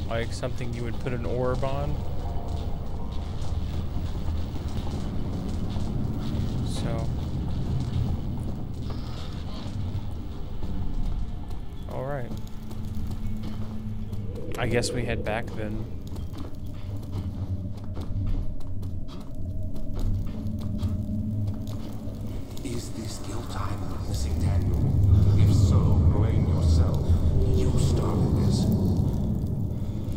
like something you would put an orb on. So, all right. I guess we head back then. Is this guilt I'm witnessing, Daniel? If so, blame yourself. You started this.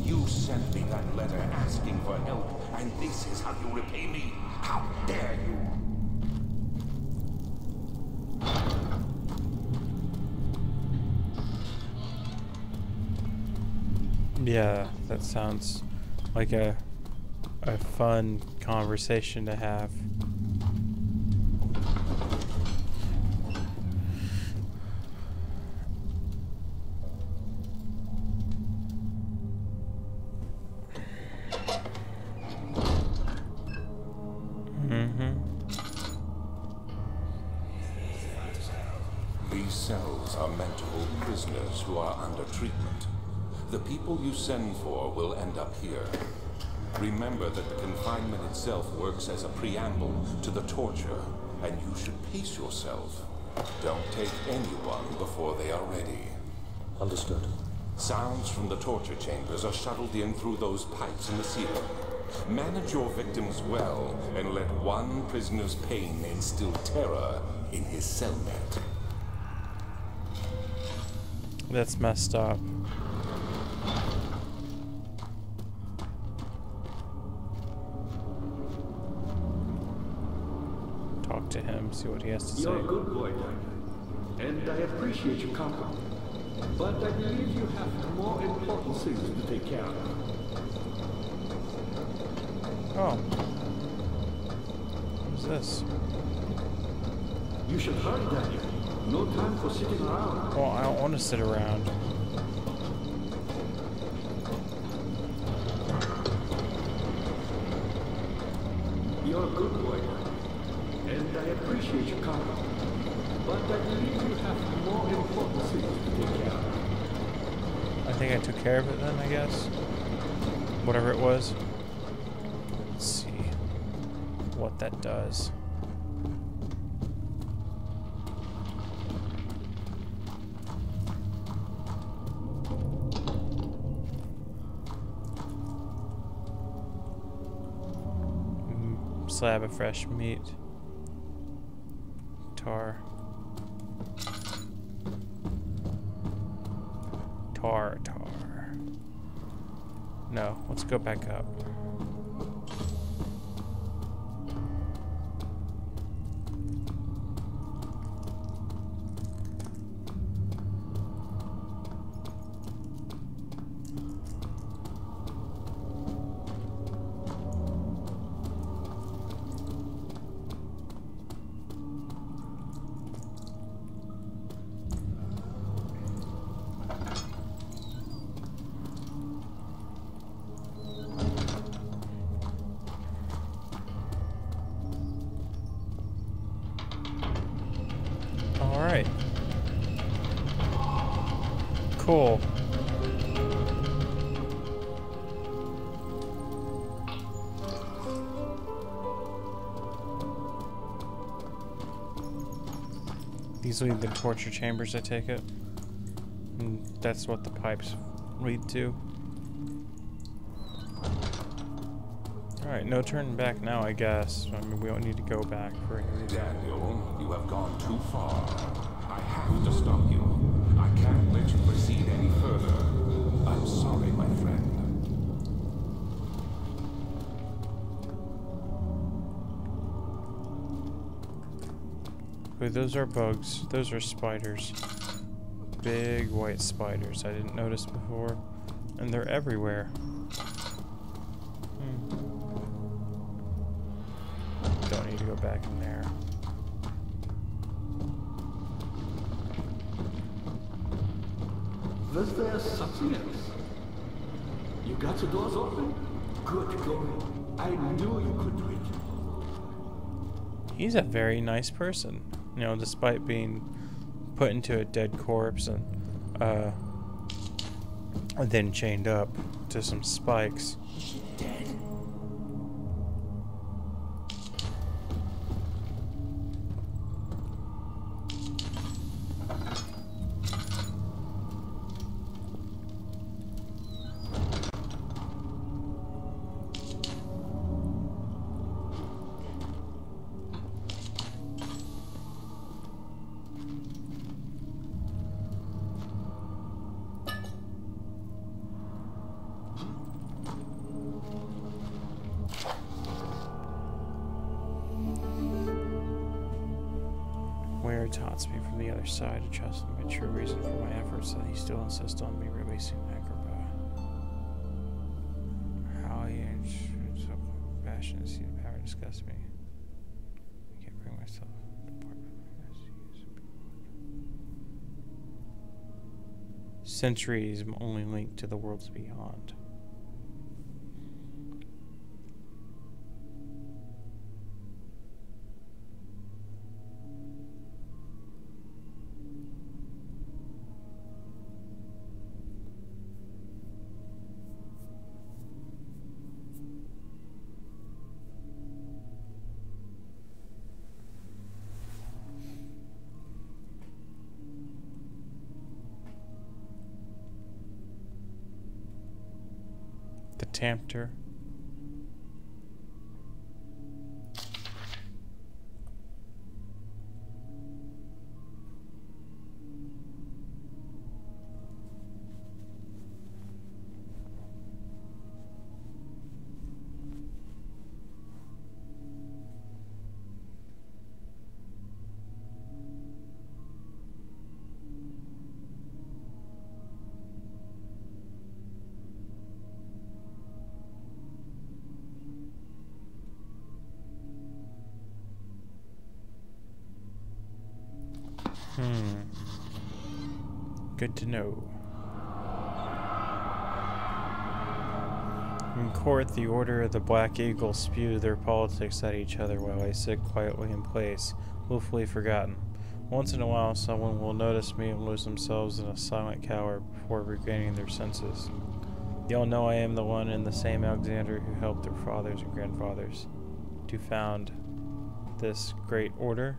You sent me that letter asking for help, and this is how you repay me? How dare you? Yeah, that sounds like a fun conversation to have. These cells are meant to hold prisoners who are under treatment. The people you send for will end up here. Remember that the confinement itself works as a preamble to the torture, and you should pace yourself. Don't take anyone before they are ready. Understood. Sounds from the torture chambers are shuttled in through those pipes in the ceiling. Manage your victims well, and let one prisoner's pain instill terror in his cellmate. That's messed up. Talk to him, see what he has to say. You're a good boy, Daniel, and I appreciate your compliment. But I believe you have more important things to take care of. Oh. What's this? You should hurry, Daniel. No time for sitting around. Well, I don't want to sit around. You're a good boy, and I appreciate your compliment. But I believe you have more important things to take care of. I think I took care of it then, I guess. Whatever it was. Let's see what that does. Slab of fresh meat. Tar. No, let's go back up. Alright. Cool. These lead the torture chambers, I take it. And that's what the pipes lead to. Alright, no turning back now, I guess. I mean, we don't need to go back for any reason. Daniel, you have gone too far. I have to stop you. I can't let you proceed any further. I'm sorry, my friend. Wait, those are bugs. Those are spiders. Big white spiders I didn't notice before. And they're everywhere. Don't need to go back in there. Was there something else? You got the doors open? Good going. I knew you could do it. He's a very nice person. You know, despite being put into a dead corpse and then chained up. to some spikes. Dead. Taunts me from the other side to trust him a true reason for my efforts that he still insists on me releasing Agrabah. How he so passionate to see the power disgust me. I can't bring myself to part with my centuries only linked to the worlds beyond. The Tempter. Good to know. In court, the Order of the Black Eagle spew their politics at each other while I sit quietly in place, willfully forgotten. Once in a while, someone will notice me and lose themselves in a silent cower before regaining their senses. They all know I am the one and the same Alexander who helped their fathers and grandfathers to found this great order.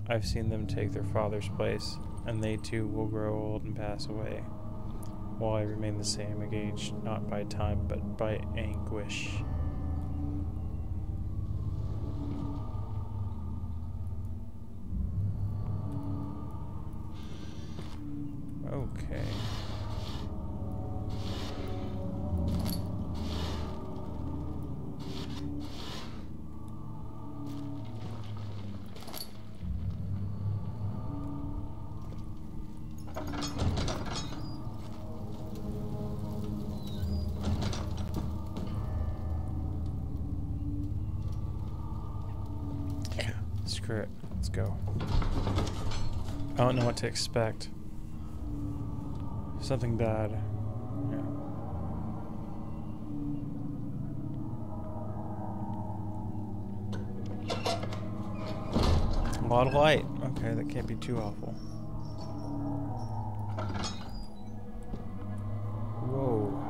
I've seen them take their father's place, and they too will grow old and pass away, while I remain the same, engaged not by time but by anguish. Okay. Screw it. Let's go. I don't know what to expect. Something bad. Yeah. A lot of light. Okay, that can't be too awful. Whoa.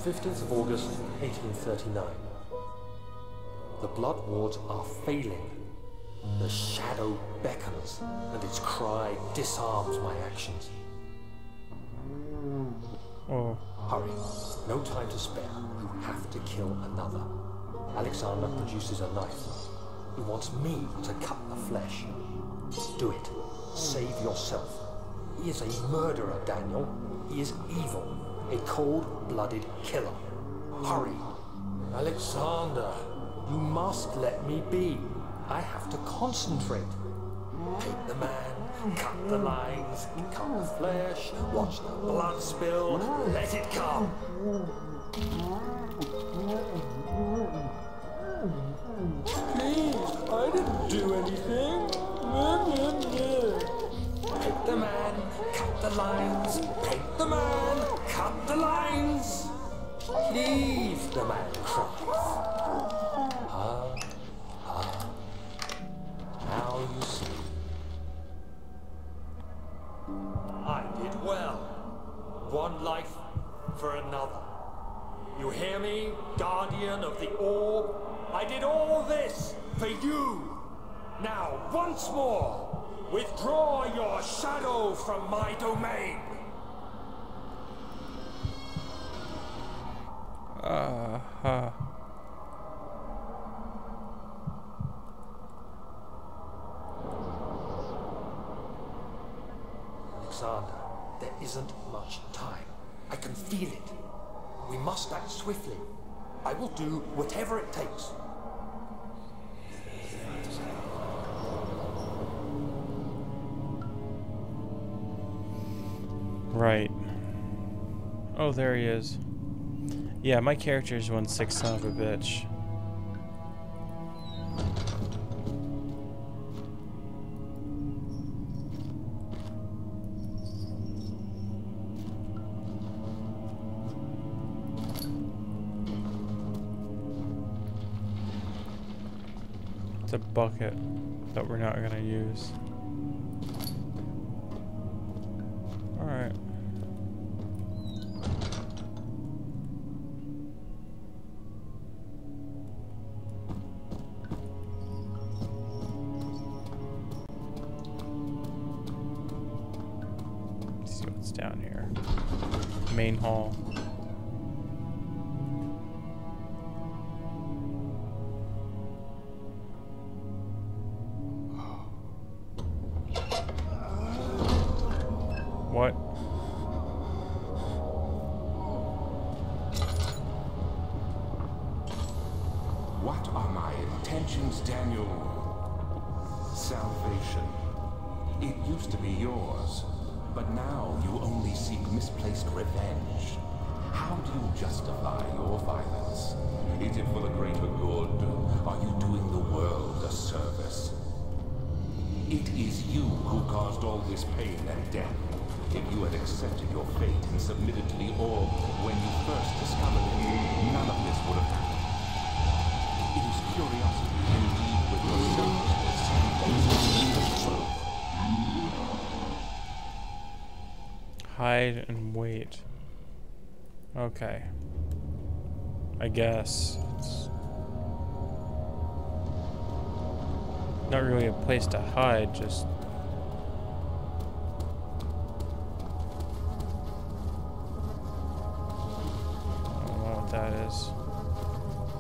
15th of August, 1839. The blood wards are failing. The shadow beckons, and its cry disarms my actions. Oh. Hurry. No time to spare. You have to kill another. Alexander produces a knife. He wants me to cut the flesh. Do it. Save yourself. He is a murderer, Daniel. He is evil. A cold-blooded killer. Hurry. Alexander, you must let me be. I have to concentrate. Take the man, cut the lines, cut the flesh, watch the blood spill, let it come. Please, I didn't do anything. Take the man, cut the lines, take the man, cut the lines. Please, the man cries. Now you see, Did well. One life for another. You hear me, Guardian of the Orb? I did all this for you. Now, once more, withdraw your shadow from my domain. Alexander, there isn't much time. I can feel it. We must act swiftly. I will do whatever it takes. Right. Oh, there he is. Yeah, my character's one sick son of a bitch. It's a bucket that we're not gonna use. Alright. Let's see what's down here. Main hall. What? What are my intentions, Daniel? Salvation. It used to be yours, but now you only seek misplaced revenge. How do you justify your violence? Is it for the greater good? Are you doing the world a service? It is you who caused all this pain and death. If you had accepted your fate and submitted to the orb when you first discovered it, none of this would have happened. It is curiosity indeed with your selfishness that is the truth. Hide and wait. Okay. I guess. It's not really a place to hide, just... I don't know what that is.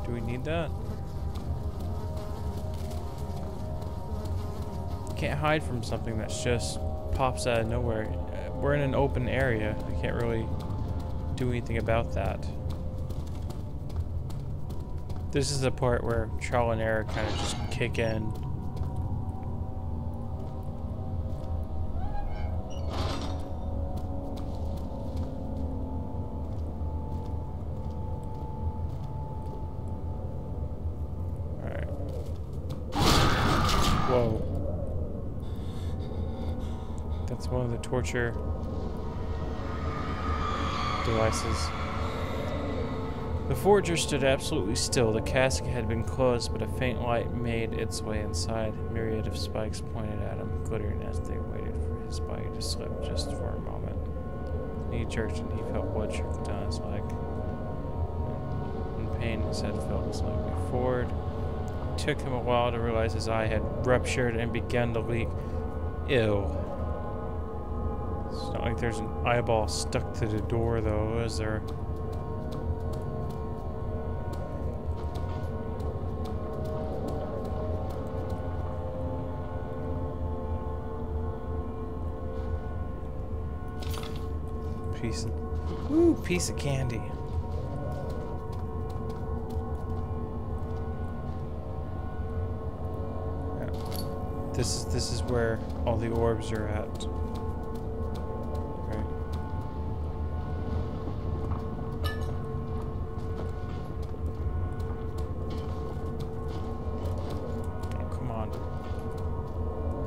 Do we need that? Can't hide from something that's just pops out of nowhere. We're in an open area. I can't really do anything about that. This is the part where trial and error kind of just kick in. Alright. Whoa. That's one of the torture devices. The forger stood absolutely still. The casket had been closed, but a faint light made its way inside. A myriad of spikes pointed at him, glittering as they waited for his body to slip just for a moment. He jerked and he felt blood trickle down his leg. In pain, his head felt slightly forward. It took him a while to realize his eye had ruptured and began to leak. Ew. It's not like there's an eyeball stuck to the door, though, is there? Piece of candy. Yeah. This is where all the orbs are at. Right. Oh, come on.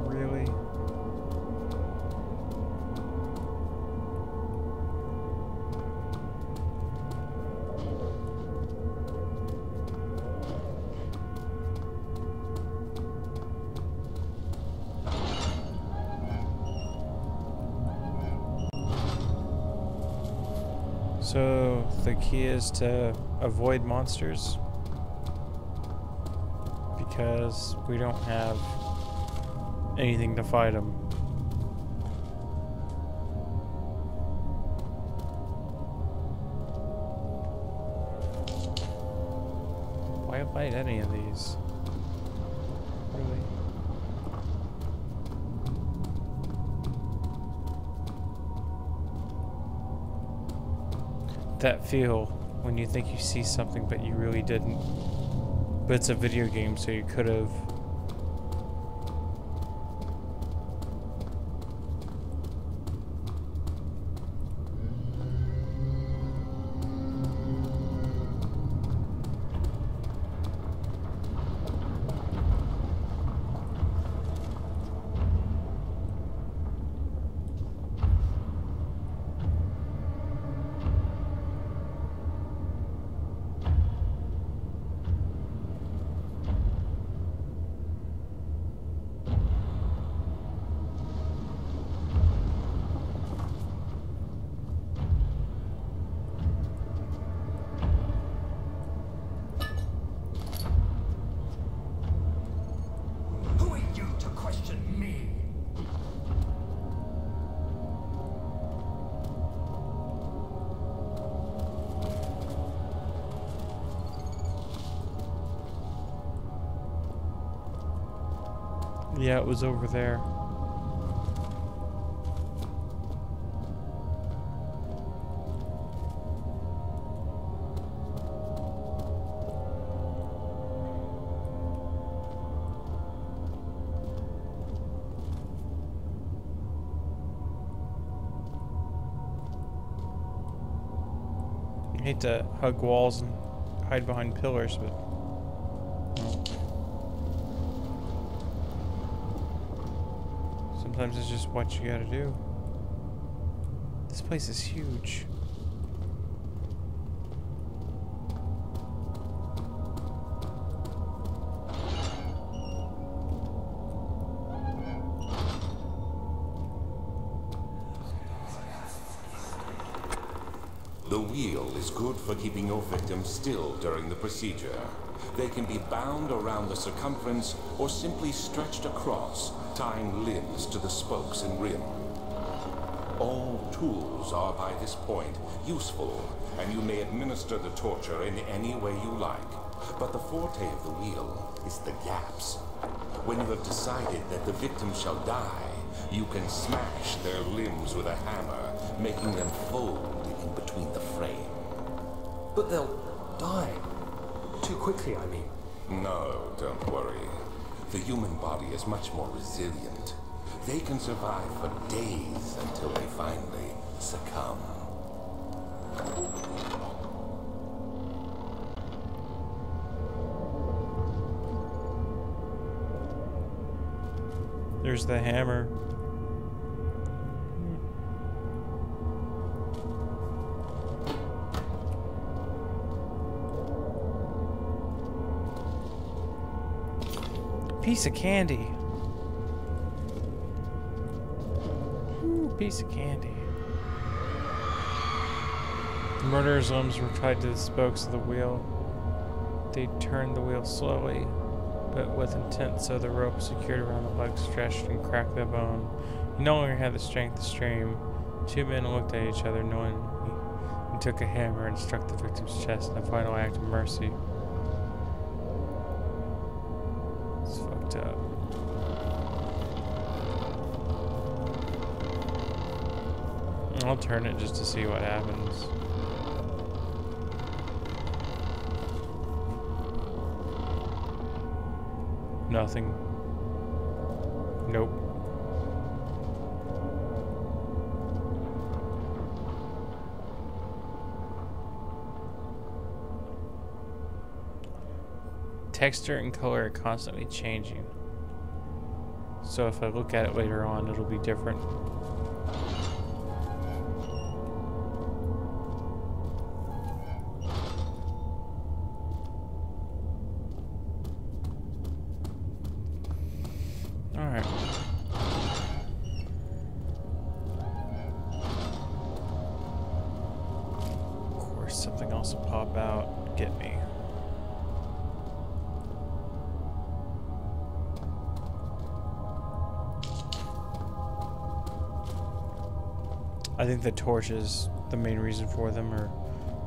Really? So the key is to avoid monsters because we don't have anything to fight them. Why fight any of these? Really? That feel when you think you see something but you really didn't. But it's a video game, so you could have. Yeah, it was over there. I hate to hug walls and hide behind pillars, but sometimes it's just what you gotta do. This place is huge. The wheel is good for keeping your victims still during the procedure. They can be bound around the circumference or simply stretched across, tying limbs to the spokes and rim. All tools are by this point useful, and you may administer the torture in any way you like. But the forte of the wheel is the gaps. When you have decided that the victim shall die, you can smash their limbs with a hammer, making them fold in between the frame. But they'll die. Too quickly, I mean. No, don't worry. The human body is much more resilient. They can survive for days until they finally succumb. There's the hammer. Piece of candy. Ooh, piece of candy. The murderer's limbs were tied to the spokes of the wheel. They turned the wheel slowly, but with intent, so the rope secured around the legs stretched and cracked the bone. He no longer had the strength to stream. Two men looked at each other, knowing he took a hammer and struck the victim's chest in a final act of mercy. It's fucked up. I'll turn it just to see what happens. Nothing. Nope. Texture and color are constantly changing. So if I look at it later on, it'll be different. Alright. else will pop out and get me. I think the torches, the main reason for them are,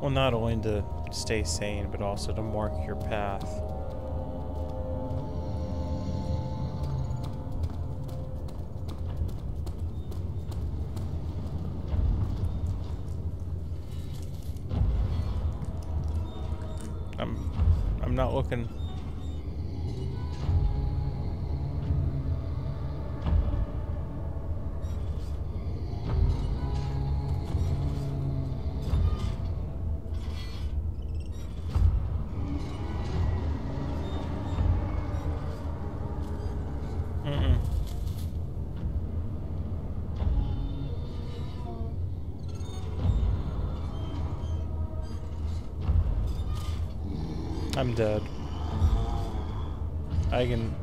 well, not only to stay sane, but also to mark your path. I'm not looking. I'm dead. I can...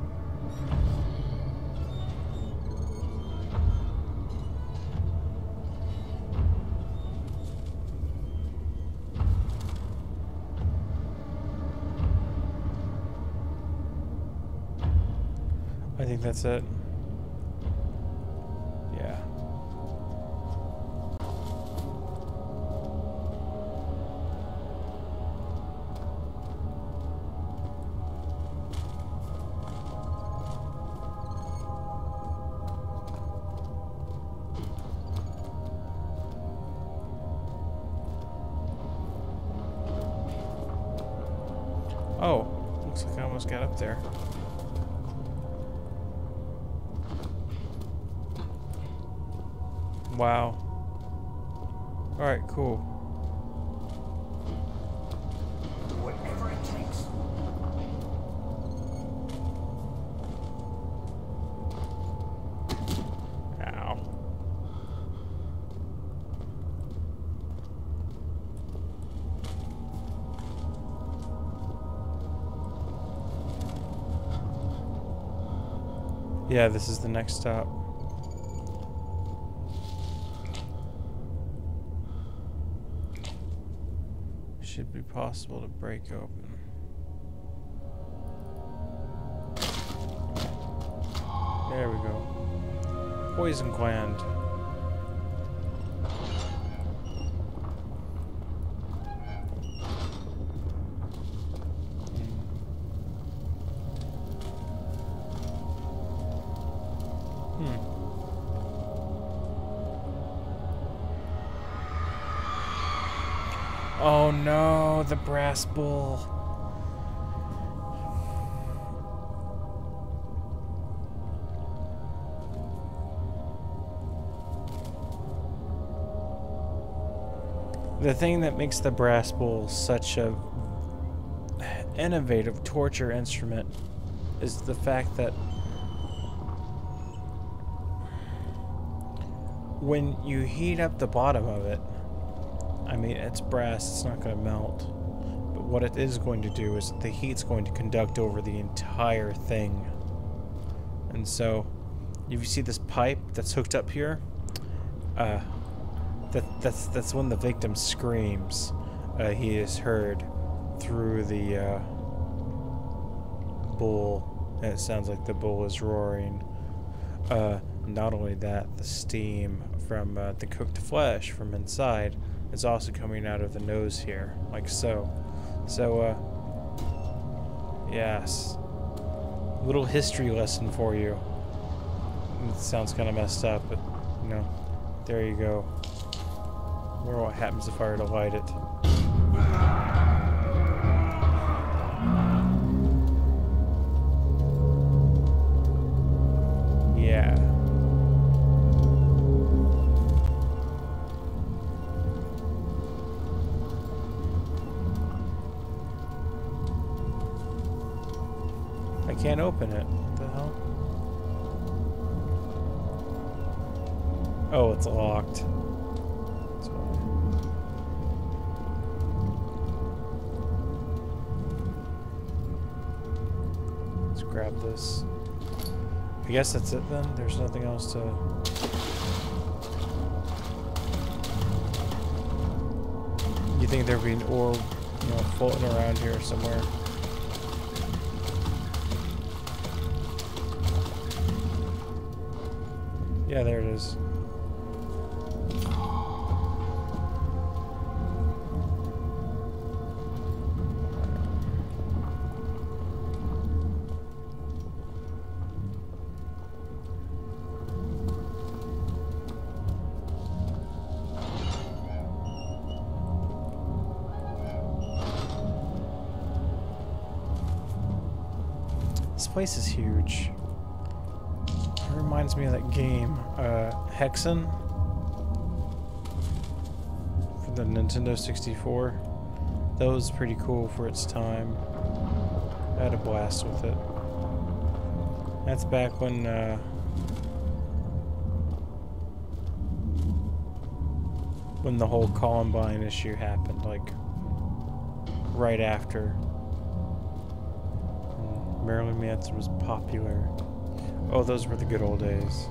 I think that's it. Yeah. Oh, looks like I almost got up there. Wow. Alright, cool. Whatever it takes. Ow. Yeah, this is the next stop. Should be possible to break open. There we go. Poison gland. Oh no, the brass bull. The thing that makes the brass bull such a innovative torture instrument is the fact that when you heat up the bottom of it, I mean, it's brass, it's not going to melt. But what it is going to do is the heat's going to conduct over the entire thing. And so, if you see this pipe that's hooked up here, that's when the victim screams. He is heard through the bull, and it sounds like the bull is roaring. Not only that, the steam from the cooked flesh from inside is also coming out of the nose here, like so. So, yes. Little history lesson for you. It sounds kind of messed up, but, you know, there you go. Wonder what happens if I were to light it. Yeah. I can't open it. What the hell? Oh, it's locked. That's why. Let's grab this. I guess that's it then. There's nothing else to... You think there'd be an orb, you know, floating around here somewhere? Yeah, there it is. This place is huge. It reminds me of that game, Hexen, for the Nintendo 64. That was pretty cool for its time. I had a blast with it. That's back when the whole Columbine issue happened, like right after Marilyn Manson was popular. Oh, those were the good old days.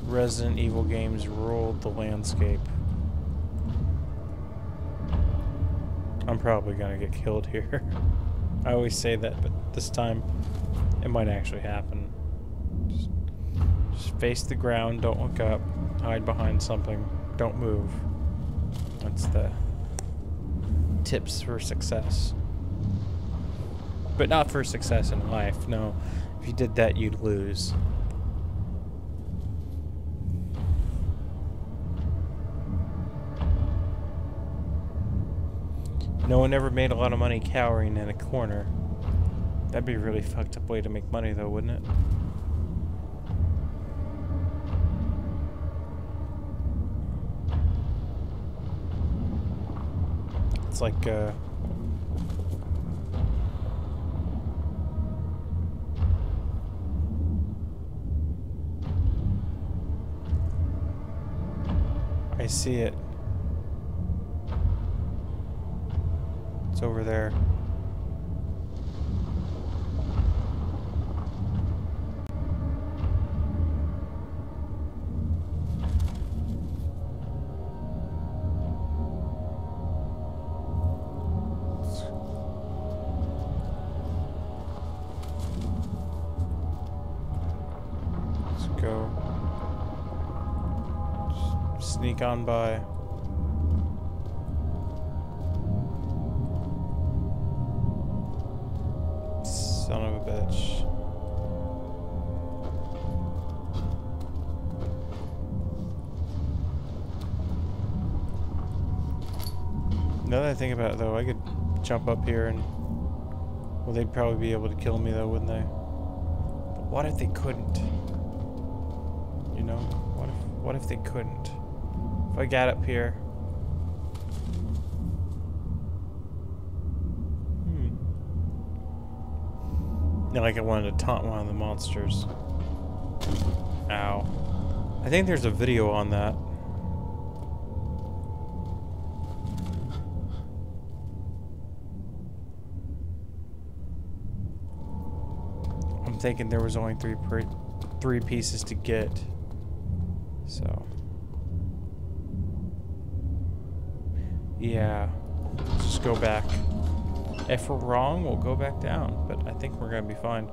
Resident Evil games ruled the landscape. I'm probably gonna get killed here. I always say that, but this time it might actually happen. Just face the ground, don't look up, hide behind something, don't move. That's the tips for success. But not for success in life, no. If you did that, you'd lose. No one ever made a lot of money cowering in a corner. That'd be a really fucked up way to make money, though, wouldn't it? It's like, I see it. It's over there. Let's go. Sneak on by. Son of a bitch. Now that I think about it, though, I could jump up here and... Well, they'd probably be able to kill me, though, wouldn't they? But what if they couldn't? You know? What if they couldn't? If I got up here... Yeah, like I wanted to taunt one of the monsters. Ow. I think there's a video on that. I'm thinking there was only three pieces to get. So... yeah. Let's just go back. If we're wrong, we'll go back down. But I think we're gonna be fine.